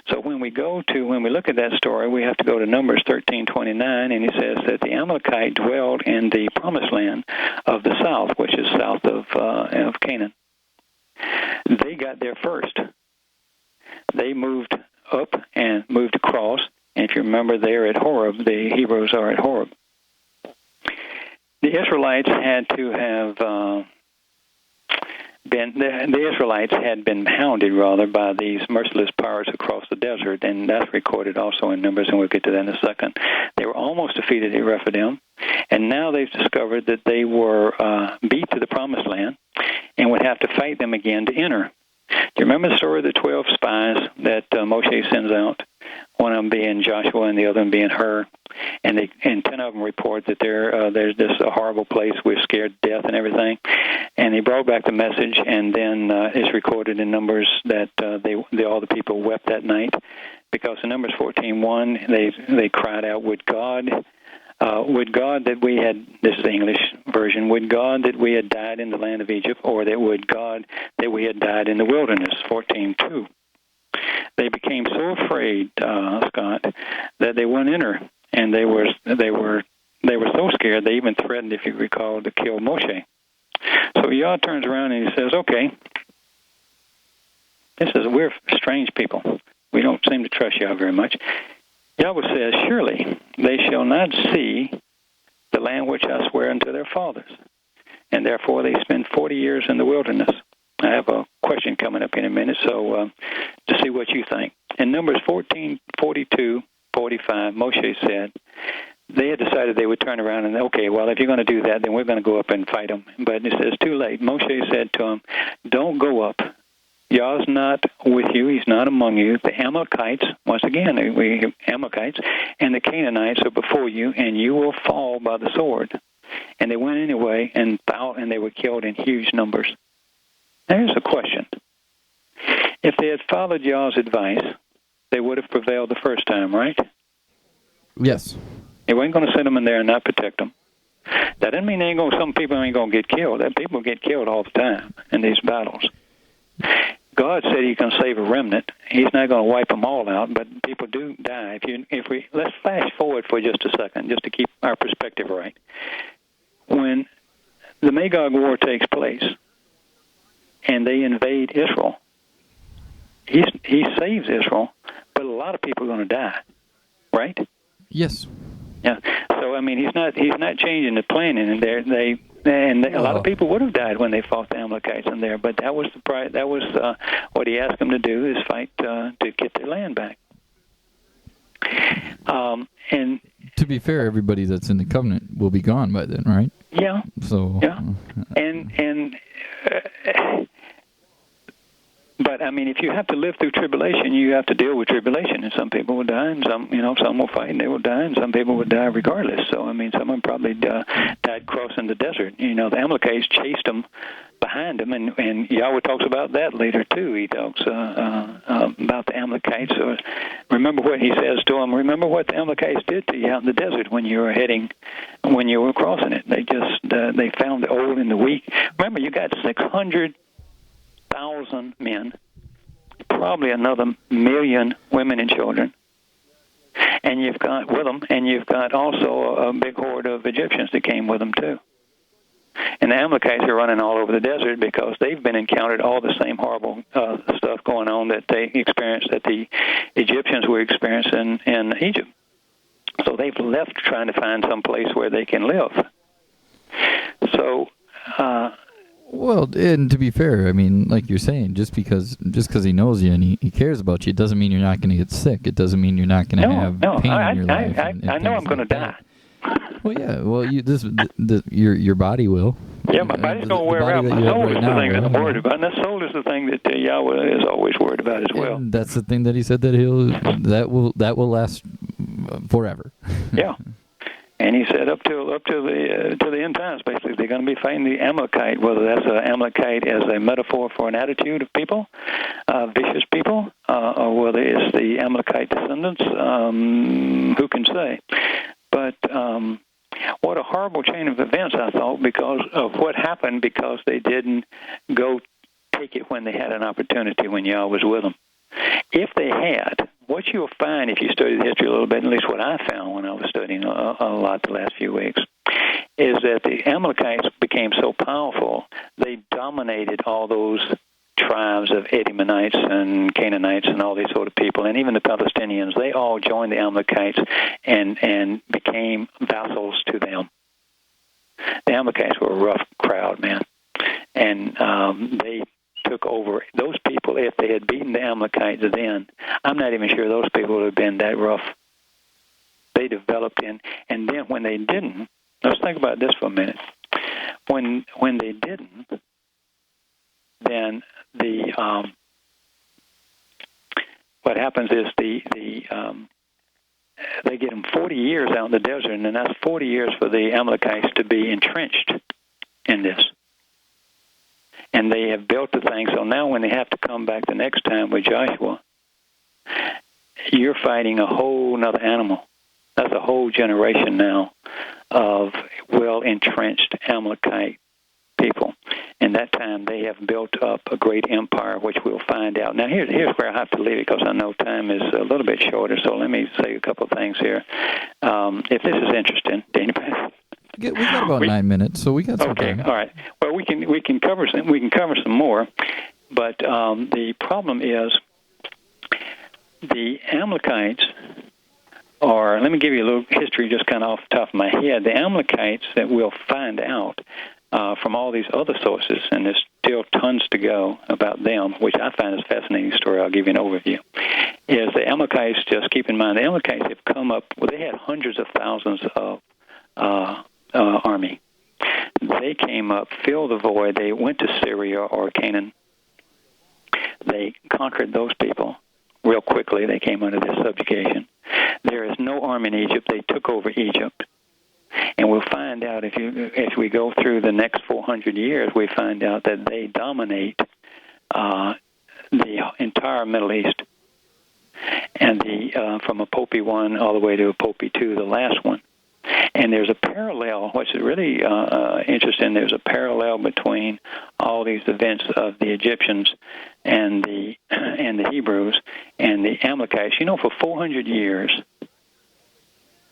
So when we look at that story, we have to go to Numbers 13:29, and it says that the Amalekite dwelled in the promised land of the south, which is south of Canaan. They got there first. They moved up and moved across. And if you remember, they're at Horeb. The Hebrews are at Horeb. The Israelites had to have the Israelites had been hounded, rather, by these merciless pirates across the desert, and that's recorded also in Numbers, and we'll get to that in a second. They were almost defeated at Rephidim, and now they've discovered that they were beat to the Promised Land and would have to fight them again to enter. Do you remember the story of the 12 spies that Moshe sends out? One of them being Joshua and the other one being Hur, and 10 of them report that there's this horrible place, we're scared to death and everything. And he brought back the message, and then it's recorded in Numbers that all the people wept that night, because in Numbers 14:1 they cried out, would God that we had, this is the English version, would God that we had died in the land of Egypt, or that would God that we had died in the wilderness, 14:2. They became so afraid, Scott, that they wouldn't enter, and they were so scared they even threatened, if you recall, to kill Moshe. So Yah turns around and he says, okay, we're strange people. We don't seem to trust Yah very much. Yahweh says, surely they shall not see the land which I swear unto their fathers, and therefore they spend 40 years in the wilderness. I have a question coming up in a minute, so to see what you think. In Numbers 14:42, 45, Moshe said they had decided they would turn around and, okay, well, if you're going to do that, then we're going to go up and fight them. But it says too late. Moshe said to them, don't go up. Yah's not with you. He's not among you. The Amalekites, once again, Amalekites, and the Canaanites are before you, and you will fall by the sword. And they went anyway and fought, and they were killed in huge numbers. Now, here's a question. If they had followed Yah's advice, they would have prevailed the first time, right? Yes. He wasn't going to send them in there and not protect them. That doesn't mean some people ain't going to get killed. That people get killed all the time in these battles. God said He can save a remnant. He's not going to wipe them all out, but people do die. Let's fast forward for just a second, just to keep our perspective right. When the Magog War takes place, and they invade Israel, he saves Israel, but a lot of people are going to die, right? Yes. Yeah. So I mean, he's not changing the plan in there. A lot of people would have died when they fought the Amalekites in there, but that was what he asked them to do, is fight to get their land back. And to be fair, everybody that's in the covenant will be gone by then, right? Yeah. So yeah, but I mean, if you have to live through tribulation, you have to deal with tribulation, and some people will die, and some will fight and they will die, and some people will die regardless. So I mean, some of them probably died crossing the desert. The Amalekites chased them behind them, and Yahweh talks about that later too. He talks about the Amalekites. Remember what he says to them. Remember what the Amalekites did to you out in the desert when you were crossing it. They just they found the old and the weak. Remember, you got 600,000 men, probably another 1,000,000 women and children, and you've got also a big horde of Egyptians that came with them too. And the Amalekites are running all over the desert because they've been encountered all the same horrible stuff going on that they experienced, that the Egyptians were experiencing in Egypt. So they've left trying to find some place where they can live. So. Well, and to be fair, I mean, like you're saying, just because he knows you and he cares about you, it doesn't mean you're not going to get sick. It doesn't mean you're not going to have pain in your life. I know I'm going to die. Well, yeah. Well, your body will. Yeah, my body's going to wear out. My soul is the thing that I'm worried about, and that soul is the thing that Yahweh is always worried about as well. And that's the thing that He said that that will last forever. Yeah. And he said up to the end times, basically, they're going to be fighting the Amalekite, whether that's an Amalekite as a metaphor for an attitude of people, vicious people, or whether it's the Amalekite descendants, who can say? But what a horrible chain of events, I thought, because of what happened, because they didn't go take it when they had an opportunity, when Yah was with them. If they had, what you'll find if you study the history a little bit, at least what I found when I was studying a lot the last few weeks, is that the Amalekites became so powerful, they dominated all those tribes of Edomites and Canaanites and all these sort of people, and even the Palestinians. They all joined the Amalekites and became vassals to them. The Amalekites were a rough crowd, man. and they took over. Those people, if they had beaten the Amalekites then, I'm not even sure those people would have been that rough. They developed in, and then when they didn't, let's think about this for a minute. When they didn't, then what happens is they get them 40 years out in the desert, and then that's 40 years for the Amalekites to be entrenched in this. And they have built the thing, so now when they have to come back the next time with Joshua, you're fighting a whole other animal. That's a whole generation now of well-entrenched Amalekite people. In that time, they have built up a great empire, which we'll find out. Now, here's where I have to leave it, because I know time is a little bit shorter, so let me say a couple of things here. If this is interesting, anybody? We got about 9 minutes, so we got some time. Okay, all right. Well, we can cover some more, but the problem is the Amalekites are. Let me give you a little history, just kind of off the top of my head. The Amalekites that we'll find out from all these other sources, and there's still tons to go about them, which I find is a fascinating story. I'll give you an overview. Is the Amalekites? Just keep in mind, the Amalekites have come up. Well, they had hundreds of thousands of army. They came up, filled the void. They went to Syria or Canaan. They conquered those people real quickly. They came under their subjugation. There is no army in Egypt. They took over Egypt. And we'll find out if we go through the next 400 years, we find out that they dominate the entire Middle East. And from a Pope 1 all the way to a Pope 2, the last one. And there's a parallel, which is really interesting. There's a parallel between all these events of the Egyptians and the Hebrews and the Amalekites. You know, for 400 years,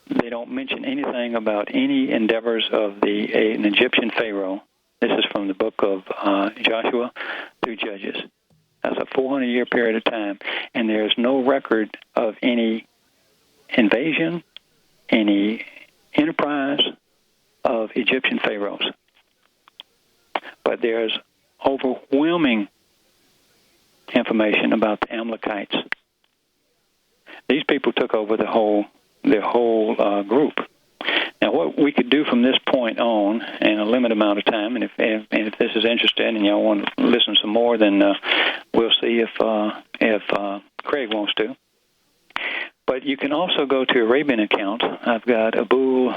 they don't mention anything about any endeavors of an Egyptian pharaoh. This is from the book of Joshua through Judges. That's a 400-year period of time, and there's no record of any invasion, any enterprise of Egyptian pharaohs. But there's overwhelming information about the Amalekites. These people took over the whole group. Now, what we could do from this point on, in a limited amount of time, and if this is interesting and y'all want to listen some more, then we'll see if Craig wants to. But you can also go to Arabian accounts. I've got Abu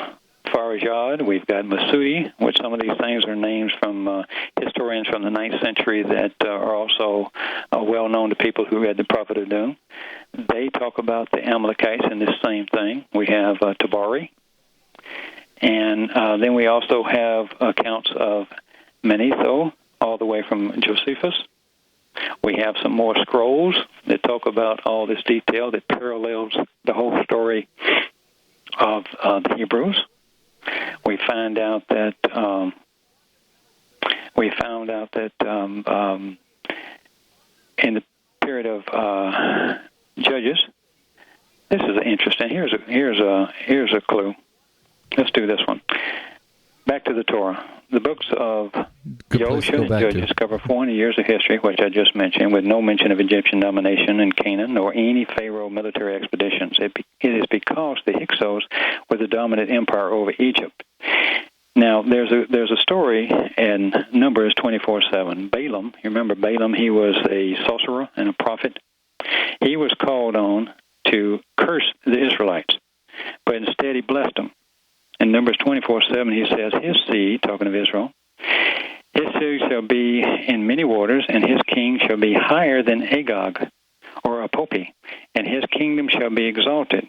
Farajad. We've got Masudi, which some of these things are names from historians from the 9th century that are also well known to people who read the Prophet of Doom. They talk about the Amalekites in this same thing. We have Tabari. And then we also have accounts of Manetho, all the way from Josephus. We have some more scrolls that talk about all this detail that parallels the whole story of the Hebrews. We found out that in the period of Judges, this is interesting. Here's a clue. Let's do this one. Back to the Torah. The books of Yahowah and Judges cover 400 years of history, which I just mentioned, with no mention of Egyptian domination in Canaan or any Pharaoh military expeditions. It is because the Hyksos were the dominant empire over Egypt. Now, there's a story in Numbers 24:7. Balaam, you remember Balaam? He was a sorcerer and a prophet. He was called on to curse the Israelites, but instead he blessed them. In Numbers 24:7, he says, his seed, talking of Israel, his seed shall be in many waters, and his king shall be higher than Agag, or Apopi, and his kingdom shall be exalted.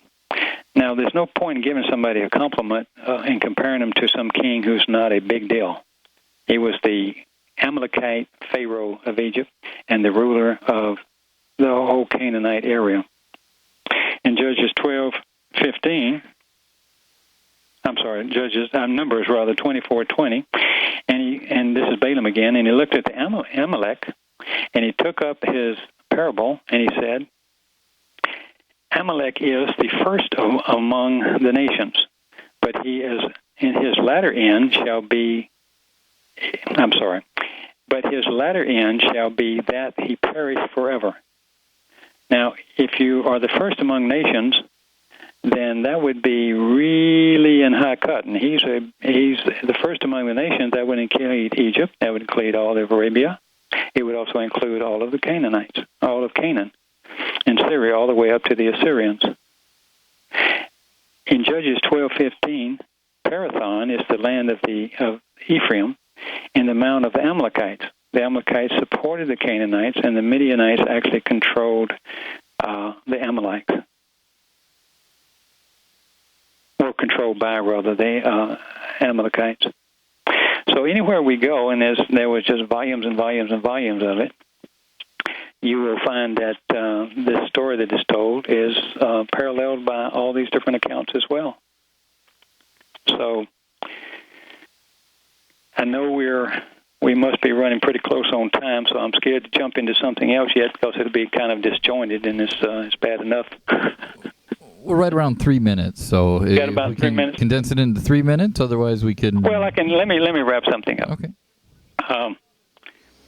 Now, there's no point in giving somebody a compliment and comparing him to some king who's not a big deal. He was the Amalekite Pharaoh of Egypt and the ruler of the whole Canaanite area. In Judges 12:15, Numbers 24:20, and this is Balaam again, and he looked at the Amalek, and he took up his parable, and he said, Amalek is the first among the nations, but he is in his latter end shall be, but his latter end shall be that he perish forever. Now, if you are the first among nations, then that would be really in high cut. And he's the first among the nations. That would include Egypt. That would include all of Arabia. It would also include all of the Canaanites, all of Canaan, and Syria, all the way up to the Assyrians. In Judges 12:15, Parathon is the land of Ephraim and the mount of the Amalekites. The Amalekites supported the Canaanites, and the Midianites actually controlled the Amalekites, or controlled by, rather, the Amalekites. So anywhere we go, and there was just volumes and volumes and volumes of it, you will find that this story that is told is paralleled by all these different accounts as well. So I know we must be running pretty close on time, so I'm scared to jump into something else yet because it'll be kind of disjointed, and it's bad enough. We're right around 3 minutes, so got about 3 minutes. Condense it into 3 minutes. Otherwise, we can. Well, I can. Let me wrap something up. Okay.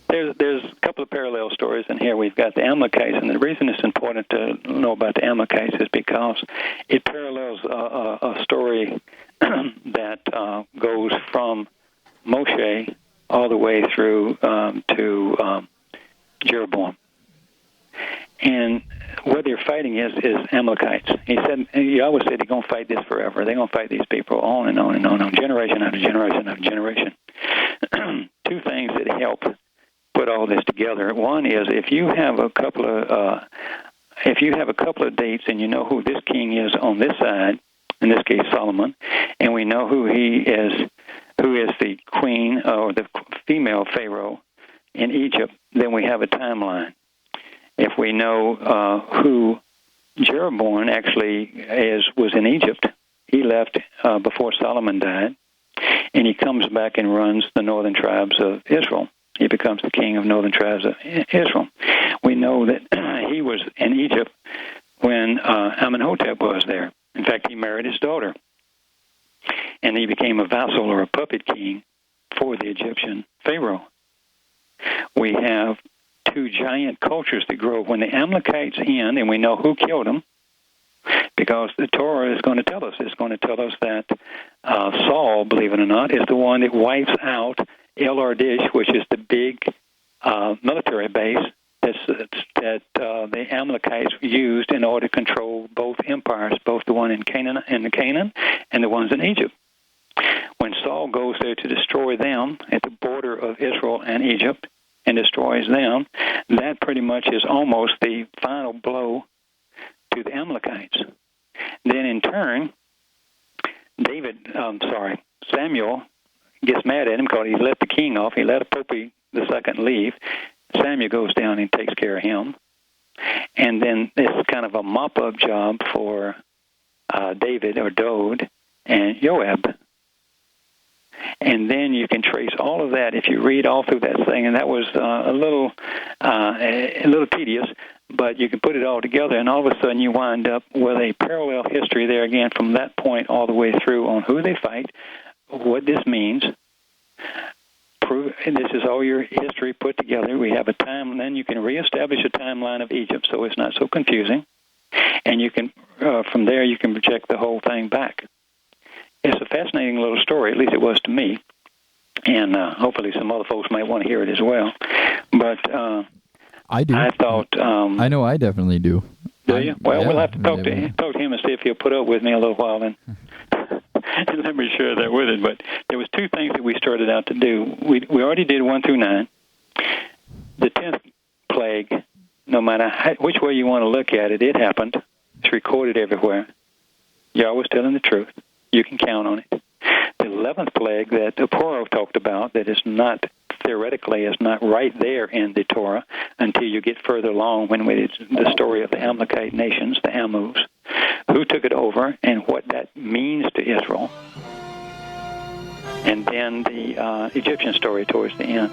There's a couple of parallel stories in here. We've got the Amalekites, and the reason it's important to know about the Amalekites is because it parallels a story that goes from Moshe all the way through to Jeroboam. And what they're fighting is Amalekites. He always said they're going to fight this forever. They're going to fight these people on and on and on, generation after generation after generation. Two things that help put all this together. One is if you have a couple of dates and you know who this king is on this side, in this case Solomon, and we know who is the queen or the female pharaoh in Egypt, then we have a timeline. If we know who Jeroboam actually was in Egypt, he left before Solomon died, and he comes back and runs the northern tribes of Israel. He becomes the king of northern tribes of Israel. We know that he was in Egypt when Amenhotep was there. In fact, he married his daughter, and he became a vassal or a puppet king for the Egyptian pharaoh. We have two giant cultures that grow. When the Amalekites end, and we know who killed them, because the Torah is going to tell us. It's going to tell us that Saul, believe it or not, is the one that wipes out El-Ardish, which is the big military base that the Amalekites used in order to control both empires, both the one in Canaan and the ones in Egypt. When Saul goes there to destroy them at the border of Israel and Egypt and destroys them, that pretty much is almost the final blow to the Amalekites. Then in turn, Samuel gets mad at him because he let the king off. He let Pope II leave. Samuel goes down and takes care of him. And then it's kind of a mop-up job for David or Dode and Joab. And then you can trace all of that if you read all through that thing. And that was a little tedious, but you can put it all together, and all of a sudden you wind up with a parallel history there again from that point all the way through on who they fight, what this means. And this is all your history put together. We have a time, and then you can reestablish a timeline of Egypt so it's not so confusing. And you can, from there, you can project the whole thing back. It's a fascinating little story, at least it was to me. And hopefully some other folks might want to hear it as well. But I do. I thought... I know I definitely do. Do you? Well, we'll have to talk to him and see if he'll put up with me a little while and let me share that with it. But there was two things that we started out to do. We already did 1 through 9. The 10th plague, no matter which way you want to look at it, it happened. It's recorded everywhere. Yahweh was telling the truth. You can count on it. The 11th plague that Aporo talked about, that is not theoretically is not right there in the Torah until you get further along when it's the story of the Amalekite nations, the Ammons, who took it over and what that means to Israel. And then the Egyptian story towards the end.